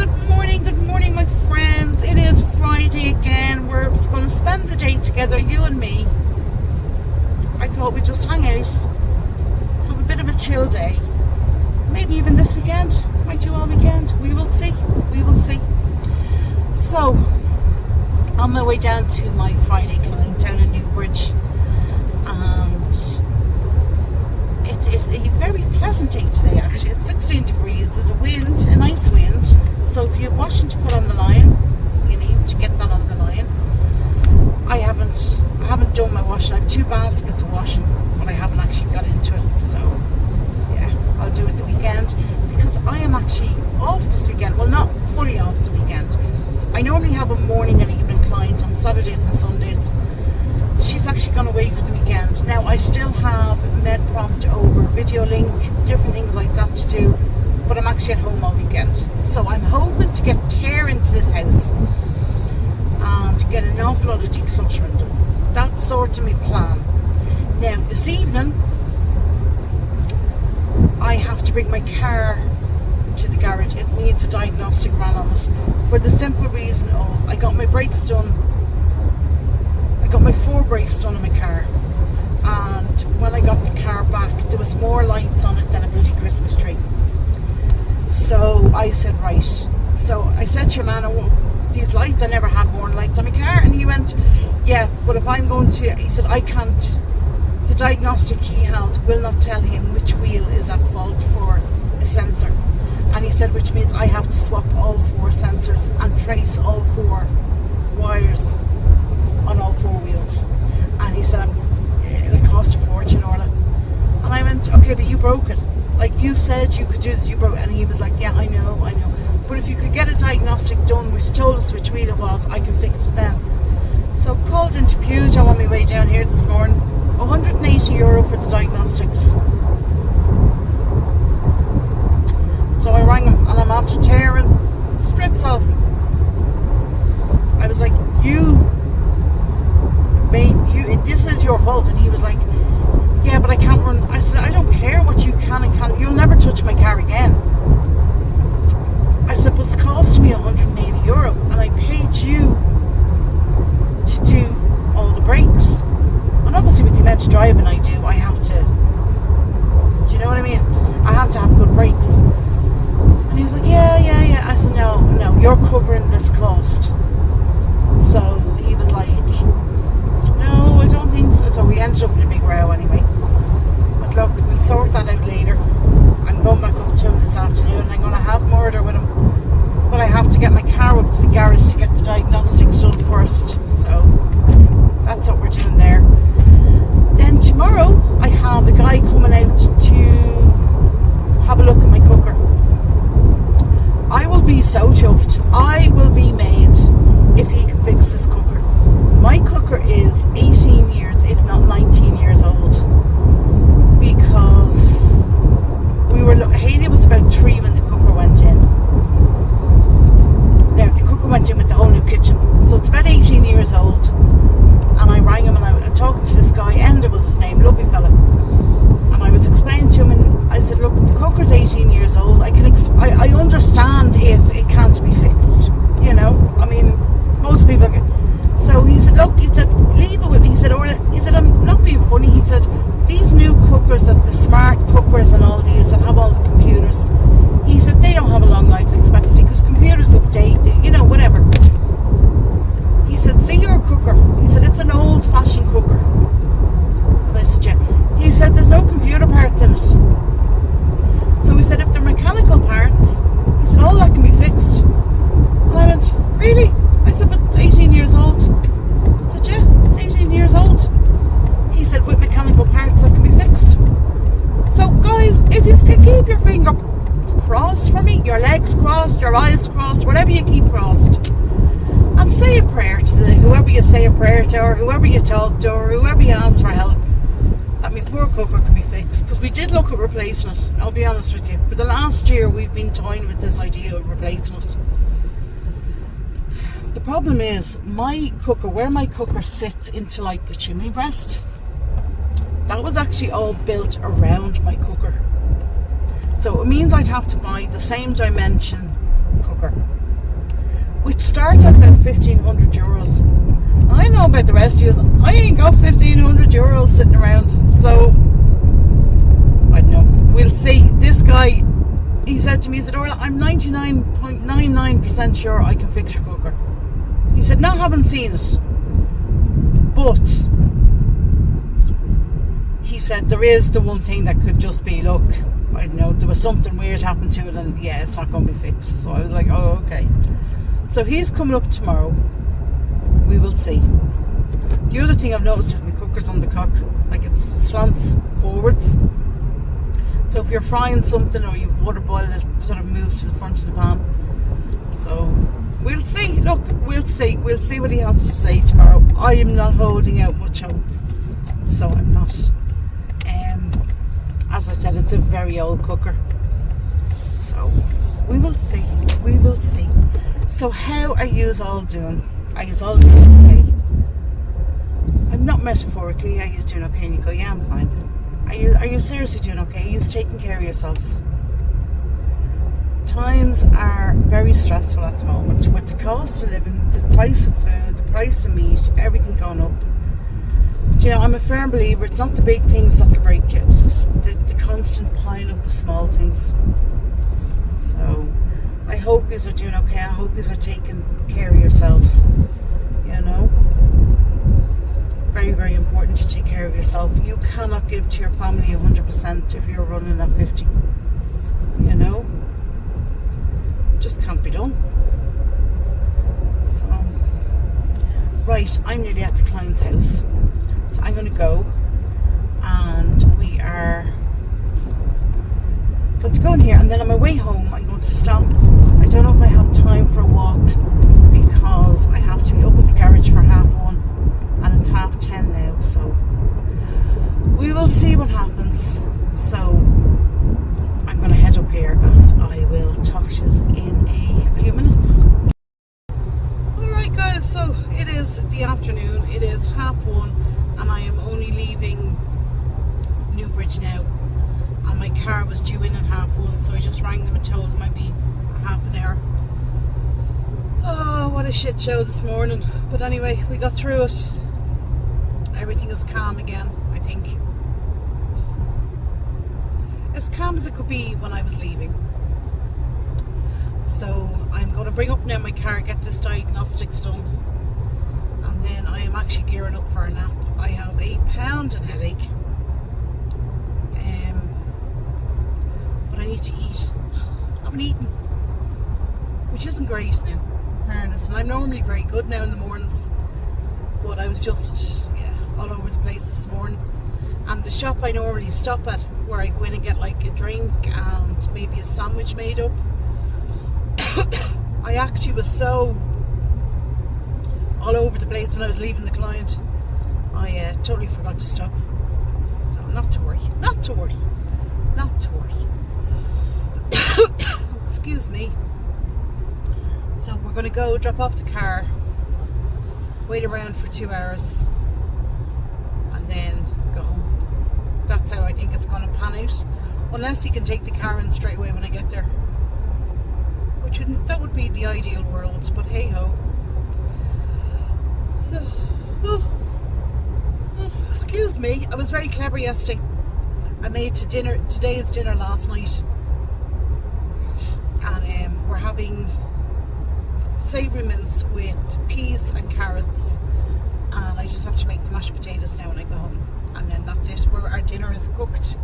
good morning, my friends. It is Friday again. We're just going to spend the day together, you and me. I thought we'd just hang out, have a bit of a chill day. Maybe even this weekend. Might do all weekend. We will see. We will see. So, on my way down to my Friday client down in Newbridge, and it is a very pleasant day today. Actually, it's 16 degrees. There's a wind, a nice wind. So if you have washing to put on the line, you need to get that on the line. I haven't done my washing. I have 2 baskets of washing, but I haven't actually got into it. So yeah, I'll do it the weekend because I am actually off this weekend. Well, not fully off the weekend. I normally have a morning and evening client on Saturdays and Sundays. She's actually gone away for the weekend. Now I still have med prompt over, video link, different things like that to do, but I'm actually at home all weekend. So I'm hoping to get tear into this house and get an awful lot of decluttering done. That's sort of my plan. Now this evening I have to bring my car to the garage. It needs a diagnostic run on it for the simple reason of I got my brakes done. I got my 4 brakes done on my car, and when I got the car back there was more lights on it than a bloody Christmas tree. So I said, right. So I said to your man, oh, these lights, I never had warning lights on my car. And he went, yeah, but if I'm going to, he said, I can't, the diagnostic he has will not tell him which wheel is at fault for a sensor. And he said, which means I have to swap all 4 sensors and trace all 4 wires on all 4 wheels. And he said, it'll cost a fortune, Orla. And I went, okay, but you broke it. Like you said you could do this, you broke it. And he was like, yeah, I know. But if you could get a diagnostic done which told us which wheel it was, I can fix it then. So called into Peugeot on my way down here this morning. €180 for the diagnostics. So I rang him and I'm after tearing strips off him. I was like, this is your fault. And he was like, yeah, but I can't run. I said, I don't care what you can and can't. You'll never touch my car again. I said, but it's costing me €180 and I paid you to do all the brakes. And obviously with the amount of driving I do, I have to, do you know what I mean? I have to have good brakes. And he was like, yeah. I said, no, you're covering this cost. So he was like, no, I don't think so. So we ended up in a big row anyway. But look, we'll sort that out later. I'm going back up to him this afternoon and I'm going to have murder with him. But I have to get my car up to the garage to get the diagnostics done first. So that's what we're doing there. Then tomorrow I have a guy coming out to have a look at my cooker. I will be so chuffed. I will be made if he can fix this cooker. My cooker is 18 years, if not 19 years old. Because Hayley was about 3 when the cooker went in. Now the cooker went in with the whole new kitchen. So it's about 18 years old. And I rang him and I'm talking to this guy, Enda was his name, lovely fella. And I was explaining to him and I said, look, the cooker's 18 years old. I understand if it can't be fixed. You know, I mean, most people get. So he said, look, he said, leave it with me. He said, I'm not being funny. He said, these new cookers, that the smart cookers and all these that have all the computers, he said, they don't have a long life expectancy because computers update, you know, whatever. He said, see your cooker. He said, it's an old fashioned cooker. And I said, yeah. He said, there's no computer parts in it. So he said, if they're mechanical parts, he said, all that can be fixed. And I went, really? I said, but it's 18 years old. I said, yeah, it's 18 years old. He said, with mechanical parts that can be fixed. So guys, if you can keep your finger crossed for me, your legs crossed, your eyes crossed, whatever you keep crossed, and say a prayer to whoever you say a prayer to, or whoever you talk to, or whoever you ask for help, that my poor cooker can be fixed. Because we did look at replacing it, I'll be honest with you. For the last year we've been toying with this idea of replacing it. The problem is my cooker, where my cooker sits into like the chimney breast, that was actually all built around my cooker. So it means I'd have to buy the same dimension cooker cooker, which starts at about €1,500. I know about the rest of you. I ain't got €1,500 sitting around, so I don't know. We'll see. This guy, he said to me, he said, Orla, I'm 99.99% sure I can fix your cooker. He said, no, I haven't seen it, but he said there is the one thing that could just be, look, I don't know, there was something weird happened to it, and yeah, it's not going to be fixed. So I was like, oh, okay. So he's coming up tomorrow. We will see. The other thing I've noticed is my cooker's on the cock, like it slants forwards. So if you're frying something or you've water boiled, it sort of moves to the front of the pan. So we'll see. Look, we'll see. We'll see what he has to say tomorrow. I am not holding out much hope, so I'm not. As I said, it's a very old cooker, so we will see. We will see. So how are you all doing? Are you all doing okay? I'm not metaphorically. Are you doing okay? And you go, yeah, I'm fine. Are you seriously doing okay? Are you taking care of yourselves? Times are very stressful at the moment with the cost of living, the price of food, the price of meat, everything going up. Do you know, I'm a firm believer, it's not the big things that can break you, it's the constant pile up of small things. So I hope you are doing okay. I hope you are taking care of yourselves. You know, very, very important to take care of yourself. You cannot give to your family 100% if you're running at 50. You know, just can't be done. So right, I'm nearly at the client's house, so I'm going to go, and we are going to go in here, and then on my way home I'm going to stop. I don't know if I have time for a walk because I have to be up at the garage for 1:30 and it's 10:30 now, so we will see what happens. So I'm going to head up here and I will talk to you in a few minutes. Alright guys, so it is the afternoon, it is 1:30 and I am only leaving Newbridge now, and my car was due in at 1:30, so I just rang them and told them I'd be half an hour. Oh, what a shit show this morning, but anyway, we got through it. Everything is calm again, I think. As calm as it could be when I was leaving. So I'm going to bring up now my car, get this diagnostics done, and then I am actually gearing up for a nap. I have a pounding headache, but I need to eat. I haven't eaten, which isn't great now, in fairness, and I'm normally very good now in the mornings, but I was just, yeah, all over the place this morning. And the shop I normally stop at, where I go in and get like a drink and maybe a sandwich made up, I actually was so all over the place when I was leaving the client, I totally forgot to stop. So not to worry, not to worry, not to worry. Excuse me. So we're going to go drop off the car, wait around for 2 hours, and then go home. That's how I think it's going to pan out, unless you can take the car in straight away when I get there, which that would be the ideal world, but hey ho. So, excuse me, I was very clever yesterday. I made today's dinner last night, and we're having savoury mince with peas and carrots, and I just have to make the mashed potatoes now when I go home, and then that's it. Our dinner is cooked.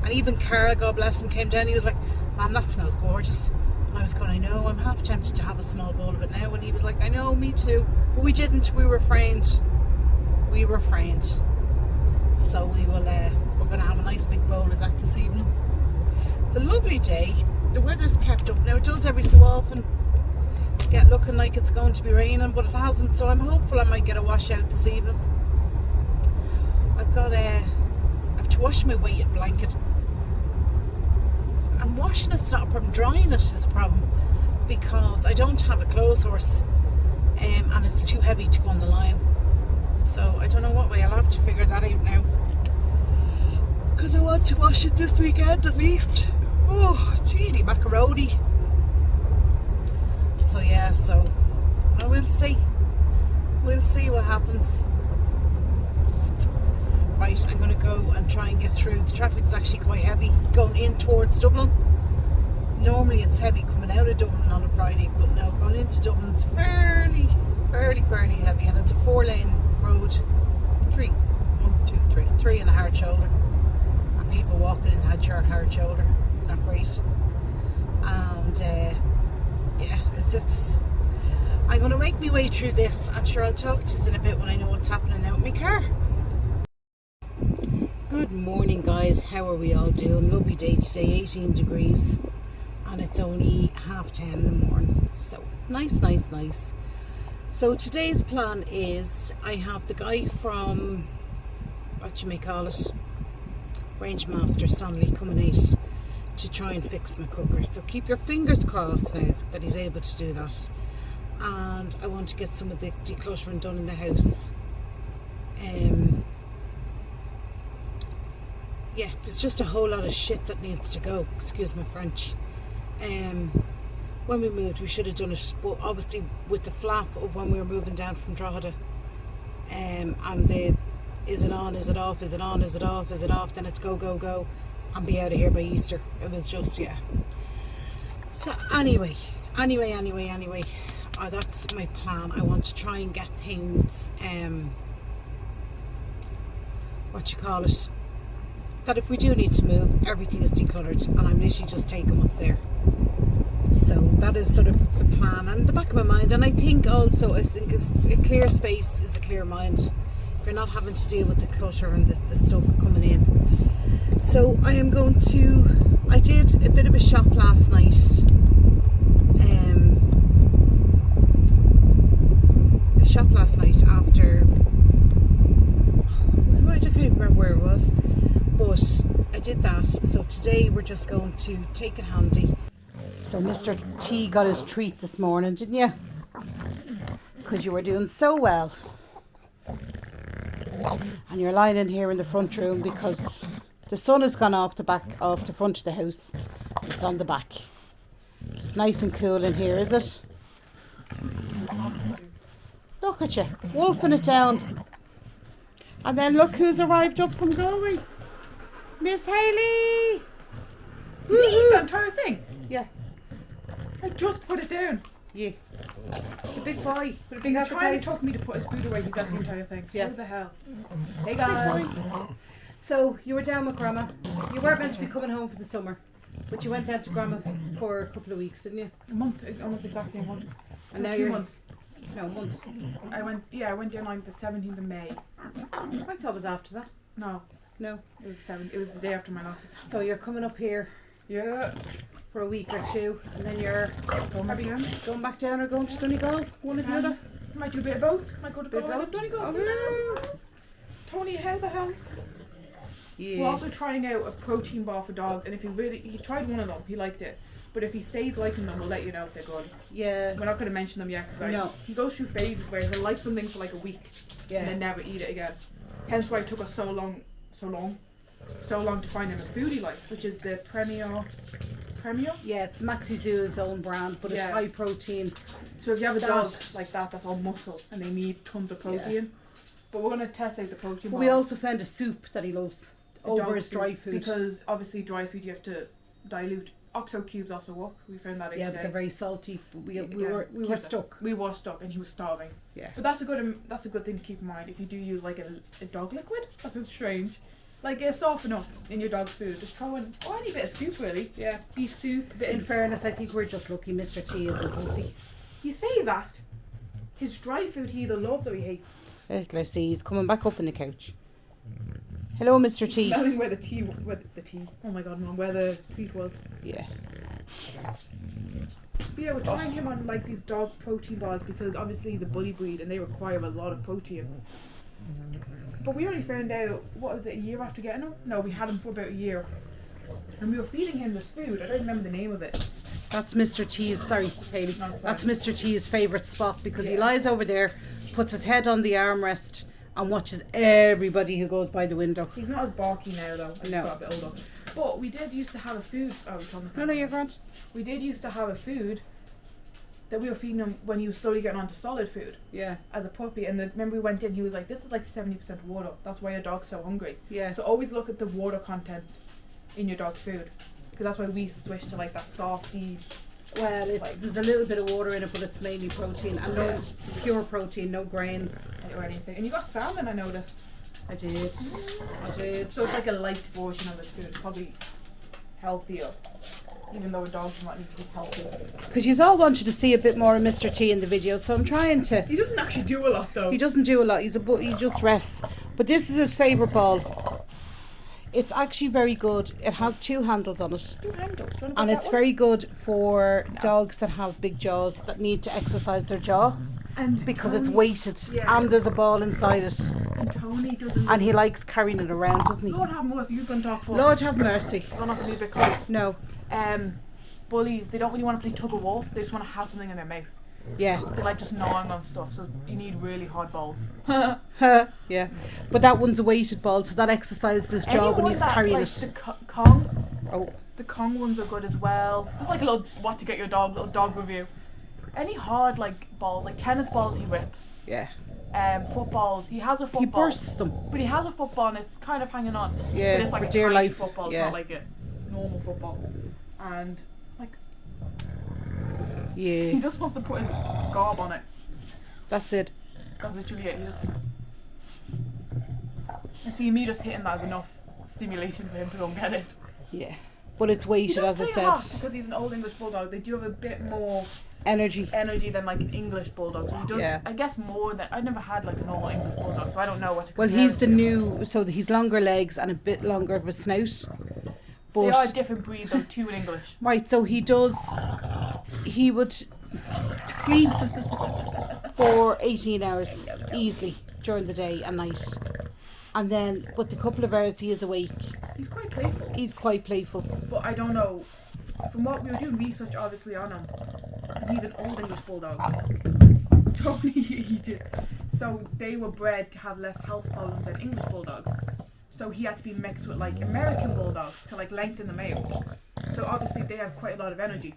And even Carl, God bless him, came down. He was like, "Ma'am, that smells gorgeous." And I was going, "I know, I'm half tempted to have a small bowl of it now." And he was like, "I know, me too." But we didn't. We refrained. We refrained. So we will. We're going to have a nice big bowl of that this evening. It's a lovely day. The weather's kept up now. It does every so often get looking like it's going to be raining, but it hasn't. So I'm hopeful I might get a washout this evening. I've got I have to wash my weighted blanket. And washing it's not a problem. Drying it is a problem because I don't have a clothes horse, and it's too heavy to go on the line. So I don't know what way. I'll have to figure that out now, because I want to wash it this weekend at least. Oh, gee, macaroni. go and try and get through. The traffic's actually quite heavy going in towards Dublin. Normally it's heavy coming out of Dublin on a Friday, but now going into Dublin it's fairly heavy, and it's a 4-lane road. Three and a hard shoulder, and people walking in that hard shoulder. Not great. And yeah, it's I'm going to make my way through this. I'm sure I'll talk to you in a bit when I know what's happening now with my car. Good morning, guys. How are we all doing? Lovely day today, 18 degrees, and it's only 10:30 in the morning. So nice. So today's plan is I have the guy from, what you may call it, Range Master Stanley, coming out to try and fix my cooker. So keep your fingers crossed now that he's able to do that. And I want to get some of the decluttering done in the house. Yeah, there's just a whole lot of shit that needs to go, excuse my French. When we moved we should have done it, but obviously with the flap of when we were moving down from Drogheda, and the is it on, is it off, is it on, is it off, is it off, then it's go and be out of here by Easter. It was just, yeah. So anyway, that's my plan. I want to try and get things, what you call it, that if we do need to move, everything is decluttered, and I'm literally just taking what's there. So that is sort of the plan and the back of my mind. And I think also, a clear space is a clear mind. You're not having to deal with the clutter and the stuff coming in. So I am going to, I did a bit of a shop last night. After, I just can't remember where it was, but I did that. So today we're just going to take it handy. So Mr. T got his treat this morning, didn't you? Because you were doing so well. And you're lying in here in the front room because the sun has gone off the front of the house. It's on the back. It's nice and cool in here, is it? Look at you, wolfing it down. And then look who's arrived up from Galway. Miss Hayley! Did you eat the entire thing? Yeah. I just put it down. Yeah. The big boy. With a big He's trying to appetite. talk me to put his food away. He's got the entire thing. Yeah. What the hell? Hey guys. So you were down with Grandma. You weren't meant to be coming home for the summer, but you went down to Grandma for a couple of weeks, didn't you? A month, almost exactly a month. And now 2 you're months. No, a month. I went down on the 17th of May. I thought it was after that. No, No. it was it was the day after my last exam. So you're coming up here Yeah. for a week or two, and then you're Going back down. going back down or going to Donegal, one or the other. Might do a bit of both. Might go to Bit of Galway. both? Donegal. Oh, Who knows? Tony, how the hell? Yeah. We're also trying out a protein bar for dogs, and if he tried one of them, he liked it. But if he stays liking them, we'll let you know if they're good. Yeah. We're not going to mention them yet because he goes through phases where he'll like something for like a week and then never eat it again. Hence why it took us so long to find him a food he liked, which is the Premier. Yeah, it's Maxi Zoo's own brand, but it's high protein. So if you have a dog like that, that's all muscle and they need tons of protein. Yeah. But we're going to test out the protein. But we also found a soup that he loves over his dry food. Because obviously dry food you have to dilute. Oxo cubes also work. We found that out Yeah, today. but they're very salty. We were stuck. We were stuck, and he was starving. Yeah. But that's a good thing to keep in mind. If you do use like a dog liquid, that sounds strange. Like a soften up in your dog's food. Just throw in any bit of soup really. Yeah. Beef soup. In fairness, I think we're just lucky Mr. T isn't pussy. You say that. His dry food he either loves or he hates. Let's see, he's coming back up in the couch. Hello, Mr. T. Smelling where the tea. Oh my god, Mom, where the treat was. Yeah. But yeah, we're trying him on like these dog protein bars because obviously he's a bully breed and they require a lot of protein. But we only found out, what was it, a year after getting him? No, we had him for about a year. And we were feeding him this food. I don't remember the name of it. That's Mr. T's, sorry, Hayley. No, it's fine. That's Mr. T's favourite spot because he lies over there, puts his head on the armrest and watches everybody who goes by the window. He's not as barky now though. He's No. got a bit older. But we did used to have a food. Oh, it's on the No, you're grand. We did used to have a food that we were feeding him when he was slowly getting onto solid food Yeah. as a puppy. And remember we went in, he was like, this is like 70% water. That's why your dog's so hungry. Yeah. So always look at the water content in your dog's food. Because that's why we switched to like that softy. Well, there's a little bit of water in it, but it's mainly protein and no Yeah. pure protein, no grains. Or anything. And you got salmon, I noticed. I did. So it's like a light version of his food. It's probably healthier. Even though a dog does not need to be healthy. Because you all wanted to see a bit more of Mr. T in the video, so I'm trying to. He doesn't actually do a lot though. He doesn't do a lot. He just rests. But this is his favourite ball. It's actually very good. It has 2 handles on it. And it's very good for dogs that have big jaws that need to exercise their jaw. And Because Tony, it's weighted and there's a ball inside it. And Tony doesn't. And he likes carrying it around, doesn't he? Lord have mercy, you're going to talk for Lord have mercy. I'm not going to be a bit close. No. Bullies, they don't really want to play tug of war. They just want to have something in their mouth. Yeah. They like just gnawing on stuff, so you need really hard balls. Yeah. But that one's a weighted ball, so that exercises his jaw when he's carrying it. The Kong. Oh. The Kong ones are good as well. It's like a little what to get your dog, little dog review. Any hard like balls, like tennis balls, he rips. Yeah. Footballs, he has a football. He bursts them. But he has a football and it's kind of hanging on. Yeah, but it's like for a dear tiny life. football. It's Yeah. not like a normal football. And like Yeah. he just wants to put his gob on it. That's it. That's literally it. He just. And see me just hitting that is enough stimulation for him to go and get it. Yeah. But it's He weighted, does as I play a lot said. because he's an old English bulldog. They do have a bit more Energy. than like English bulldogs. He does, Yeah. I guess more than I never had like a normal English bulldog, so I don't know what to Well, compare he's it the to. new, so he's longer legs and a bit longer of a snout. They are a But, different breed though too in English. right, so he would sleep for 18 hours easily during the day and night. And then, with the couple of hours he is awake, He's quite playful, he's quite playful. but I don't know. From what we were doing research obviously on him, and he's an old English bulldog. Tony, he did. So they were bred to have less health problems than English bulldogs. So he had to be mixed with like American bulldogs to like lengthen them out. So obviously they have quite a lot of energy.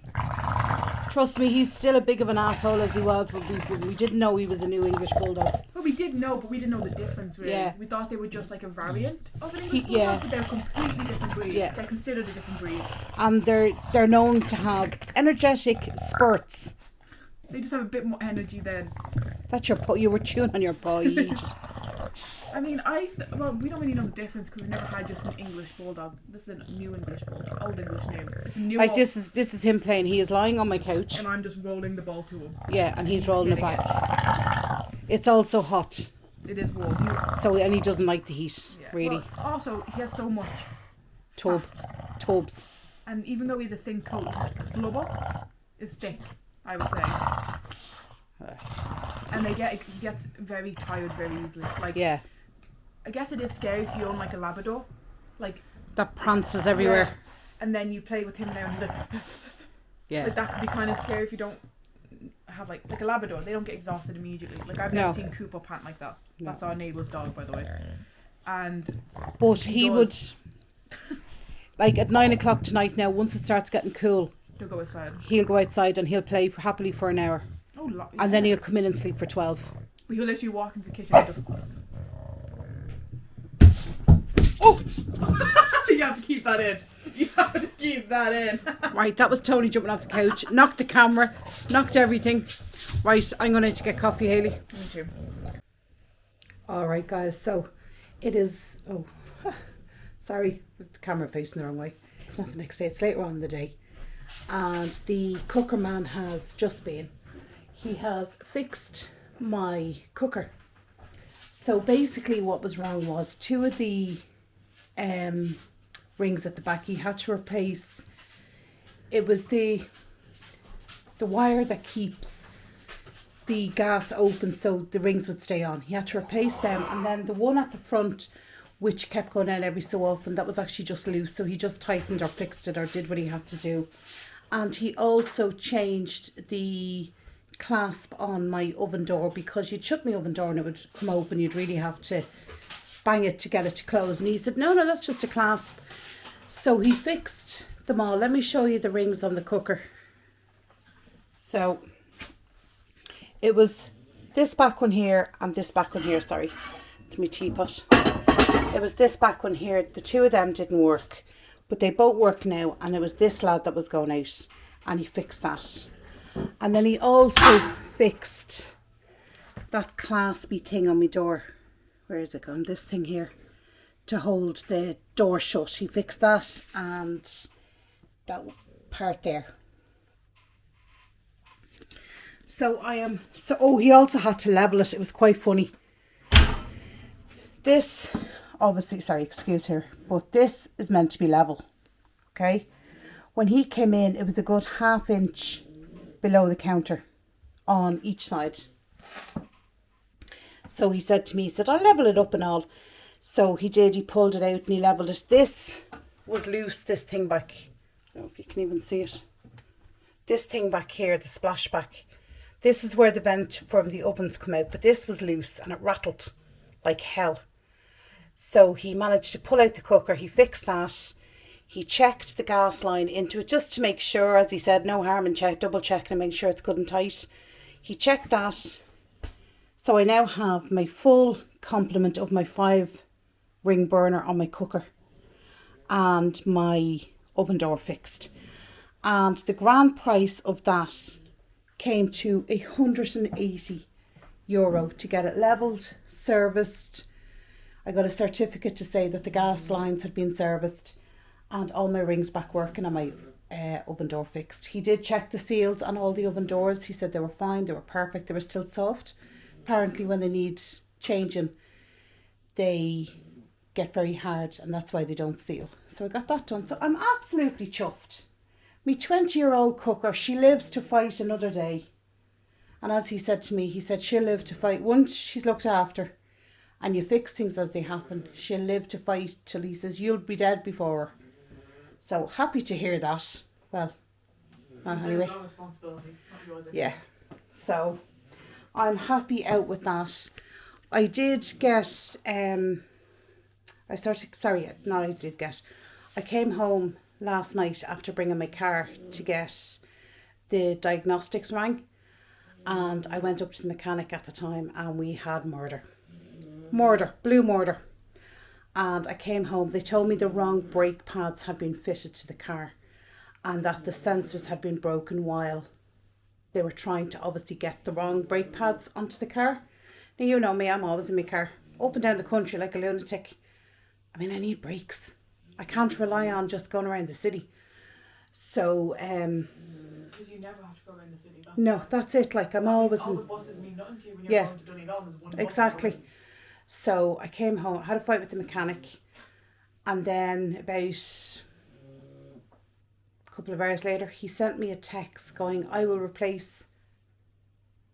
Trust me, he's still a big of an asshole as he was when we didn't know he was a new English bulldog. Well, we did know, but we didn't know the difference really. Yeah. We thought they were just like a variant of an English bulldog, yeah. but they're a completely different breed. Yeah. They're considered a different breed. And they're known to have energetic spurts. They just have a bit more energy than. That's your paw. You were chewing on your paw. You just, I mean, well, we don't really know the difference because we've never had just an English bulldog. This is a new English bulldog, old English name. It's a new. like this is him playing. He is lying on my couch. And I'm just rolling the ball to him. Yeah, and he's rolling it back. It's also hot. It is warm. And he doesn't like the heat, Yeah. really. Well, also, he has so much. Tubs. And even though he's a thin coat, his blubber is thick, I would say. And he gets very tired very easily. Like, Yeah, I guess it is scary if you own like a Labrador, like that prances everywhere. yeah, and then you play with him now and he's like, Yeah. like that could be kind of scary if you don't have like a Labrador. They don't get exhausted immediately. Like I've never No. seen Cooper pant like that. No. That's our neighbour's dog, by the way. And But he would, does. like at 9 o'clock tonight now, once it starts getting cool, He'll go outside. he'll go outside and he'll play happily for an hour. Oh, And then he'll come in and sleep for 12. he'll literally walk into the kitchen and just. Oh! You have to keep that in. You have to keep that in. Right, that was Tony jumping off the couch. Knocked the camera. Knocked everything. Right, I'm going to get coffee, Hayley. Me too. Alright, guys, so it is... Oh, sorry, with the camera facing the wrong way. It's not the next day, it's later on in the day. And the cooker man has just been. He has fixed my cooker. So basically what was wrong was 2 of the rings at the back he had to replace. It was the wire that keeps the gas open so the rings would stay on. He had to replace them, and then the one at the front which kept going in every so often, that was actually just loose, so he just tightened or fixed it or did what he had to do. And he also changed the clasp on my oven door, because you'd shut my oven door and it would come open, you'd really have to bang it to get it to close. And he said, no, that's just a clasp. So he fixed them all. Let me show you the rings on the cooker. So it was this back one here and this back one here, sorry. It's my teapot. It was this back one here. The two of them didn't work, but they both work now, and it was this lad that was going out, and he fixed that. And then he also fixed that claspy thing on my door. Where is it gone? This thing here to hold the door shut. He fixed that and that part there. So he also had to level it. It was quite funny. This, obviously, sorry, excuse here, but this is meant to be level. Okay. When he came in, it was a good 1/2 inch below the counter on each side. So he said to me, he said, I'll level it up and all. So he did, he pulled it out and he levelled it. This was loose, this thing back. I don't know if you can even see it. This thing back here, the splashback. This is where the vent from the ovens come out, but this was loose and it rattled like hell. So he managed to pull out the cooker, he fixed that. He checked the gas line into it just to make sure, as he said, no harm in double checking and make sure it's good and tight. He checked that. So I now have my full complement of my 5-ring burner on my cooker and my oven door fixed. And the grand price of that came to €180 to get it levelled, serviced. I got a certificate to say that the gas lines had been serviced and all my rings back working and my oven door fixed. He did check the seals on all the oven doors. He said they were fine, they were perfect, they were still soft. Apparently when they need changing, they get very hard and that's why they don't seal. So I got that done. So I'm absolutely chuffed. My 20-year-old cooker, she lives to fight another day. And as he said to me, he said she'll live to fight. Once she's looked after and you fix things as they happen, she'll live to fight till he says you'll be dead before her. So happy to hear that. Well, anyway. No responsibility. It's not yours anymore. Yeah. So I'm happy out with that. I did get I came home last night after bringing my car to get the diagnostics rang, and I went up to the mechanic at the time and we had blue murder. And I came home, they told me the wrong brake pads had been fitted to the car and that the sensors had been broken while they were trying to obviously get the wrong brake pads onto the car. Now you know me, I'm always in my car, up and down the country like a lunatic. I mean, I need brakes. I can't rely on just going around the city. So, Because you never have to go around the city. no, that's it. Like I'm always all in, the buses mean nothing to you when you're going to Donegal. There's one bus exactly. going. So I came home, had a fight with the mechanic, and then about a couple of hours later, he sent me a text going, I will replace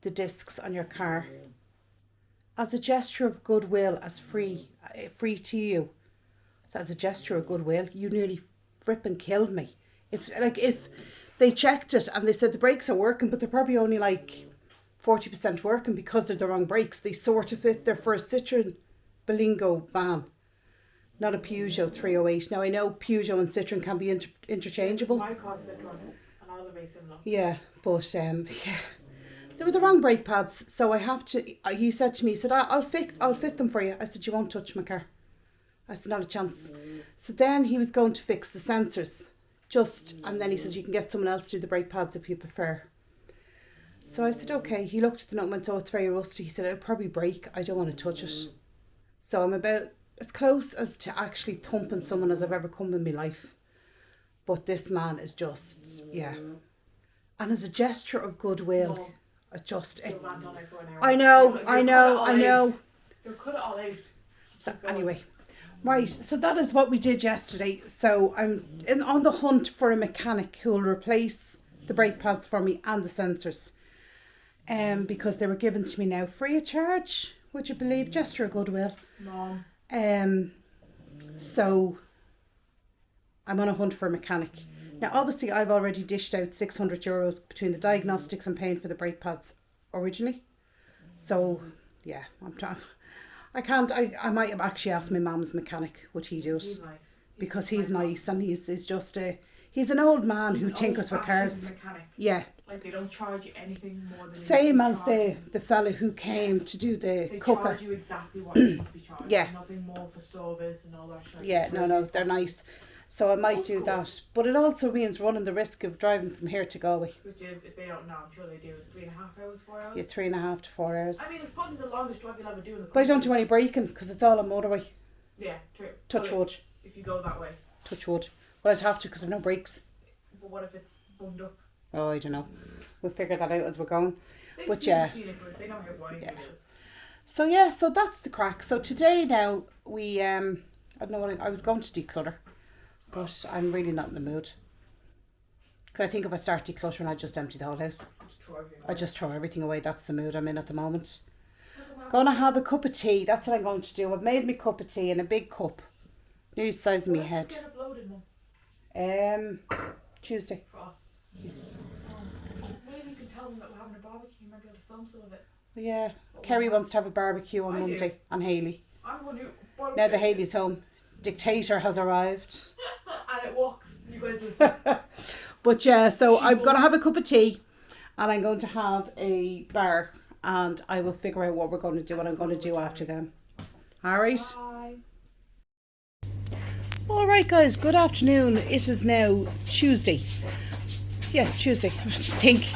the discs on your car as a gesture of goodwill, as free to you. As a gesture of goodwill, you nearly fripping killed me. If they checked it and they said the brakes are working, but they're probably only like 40% working because they're the wrong brakes. They sort of fit their first Citroen Berlingo van, not a Peugeot 308. Now I know Peugeot and Citroen can be interchangeable. My car's Citroen and all the very similar. Yeah, but they were the wrong brake pads. So I have to. He said to me, he said, I'll fit them for you. I said, you won't touch my car. I said, not a chance. So then he was going to fix the sensors, and then he said, you can get someone else to do the brake pads if you prefer. So I said, okay. He looked at the nut and went, oh, it's very rusty. He said, it'll probably break. I don't want to touch it. So I'm about as close as to actually thumping someone as I've ever come in my life. But this man is just, yeah. And as a gesture of goodwill, No. I know. You're cut it all out. So anyway, right. So that is what we did yesterday. So I'm on the hunt for a mechanic who will replace the brake pads for me and the sensors. Because they were given to me now free of charge. Would you believe? Gesture of goodwill. Mom. So I'm on a hunt for a mechanic. Now, obviously, I've already dished out €600 between the diagnostics and paying for the brake pads originally. So, yeah, I might have actually asked my mum's mechanic, would he do it? He's nice. Because he's nice and he's He's an old man who He's an tinkers with old-fashioned cars. Mechanic. Yeah. Like they don't charge you anything more than Same you as the fella who came to do the they cooker. charge you exactly what you must be charged. Yeah. Nothing more for service and all that shit. Yeah, no, they're nice. So I might do that. But it also means running the risk of driving from here to Galway. Which is, if they don't know, I'm sure they do 3.5 hours, 4 hours. Yeah, 3.5 to 4 hours. I mean, it's probably the longest drive you'll ever do in the country. But I don't do any braking because it's all on motorway. Yeah, true. Touch wood. If you go that way. Touch wood. But I'd have to because I've no brakes. But what if it's bummed up? Oh, I don't know. We'll figure that out as we're going. They've But seen yeah. the scenic route. They know how wide it is. So yeah, so that's the crack. So today now we I don't know what I was going to declutter, but I'm really not in the mood. Cause I think if I start decluttering, I just empty the whole house. I just throw everything away. That's the mood I'm in at the moment. Gonna have a cup of tea. That's what I'm going to do. I've made me a cup of tea in a big cup, nearly the size of my head. Get uploaded, Mum. Tuesday. For us. Maybe you can tell them that we're having a barbecue. You might be able to film some of it. Yeah, Kerry wants to have a barbecue on Monday, and Hayley. I'm the one who. Now the Hayley's home. Dictator has arrived. And it walks. You guys listen. But yeah, so I'm going to have a cup of tea and I'm going to have a bar and I will figure out what we're going to do, what I'm going to do after them. Alright? Bye. Alright guys, good afternoon. It is now Tuesday. Yeah, Tuesday, I think.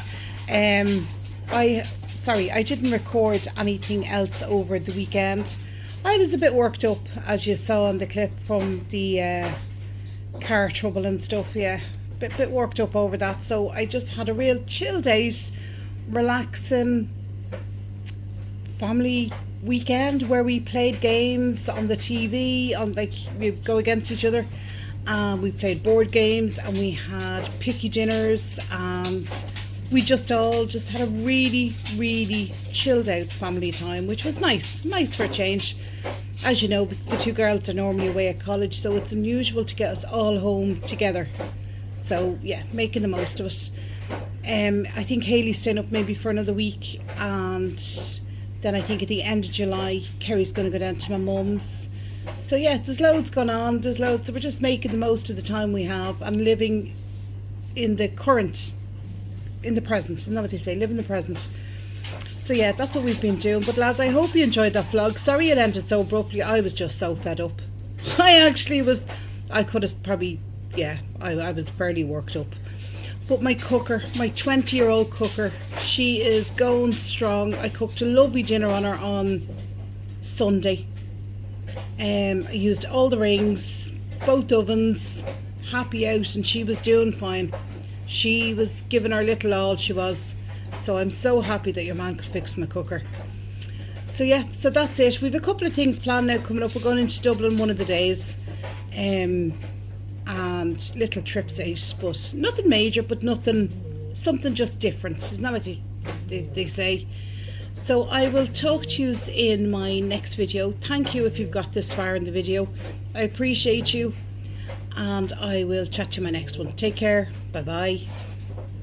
I didn't record anything else over the weekend. I was a bit worked up, as you saw in the clip from the car trouble and stuff, yeah. Bit worked up over that, so I just had a real chilled out, relaxing family weekend where we played games on the TV, on like we go against each other, we played board games and we had picky dinners and we just all had a really chilled out family time, which was nice for a change. As you know, the two girls are normally away at college, so it's unusual to get us all home together. So yeah, making the most of it. I think Hayley's staying up maybe for another week, and then I think at the end of July Kerry's going to go down to my mum's. So yeah, there's loads going on, so we're just making the most of the time we have and living in the present. Isn't that what they say? Live in the present. So yeah, that's what we've been doing. But lads, I hope you enjoyed that vlog. Sorry it ended so abruptly. I was just so fed up. I could have probably, yeah, I was fairly worked up. But my cooker, my 20-year-old cooker, she is going strong. I cooked a lovely dinner on her on Sunday. I used all the rings, both ovens, happy out, and she was doing fine. She was giving her little all, she was. So I'm so happy that your man could fix my cooker. So yeah, so that's it. We've a couple of things planned now coming up. We're going into Dublin one of the days. And little trips out, but nothing major, but something just different. Isn't that what they say? So I will talk to you in my next video. Thank you if you've got this far in the video. I appreciate you, and I will chat to you in my next one. Take care. Bye bye.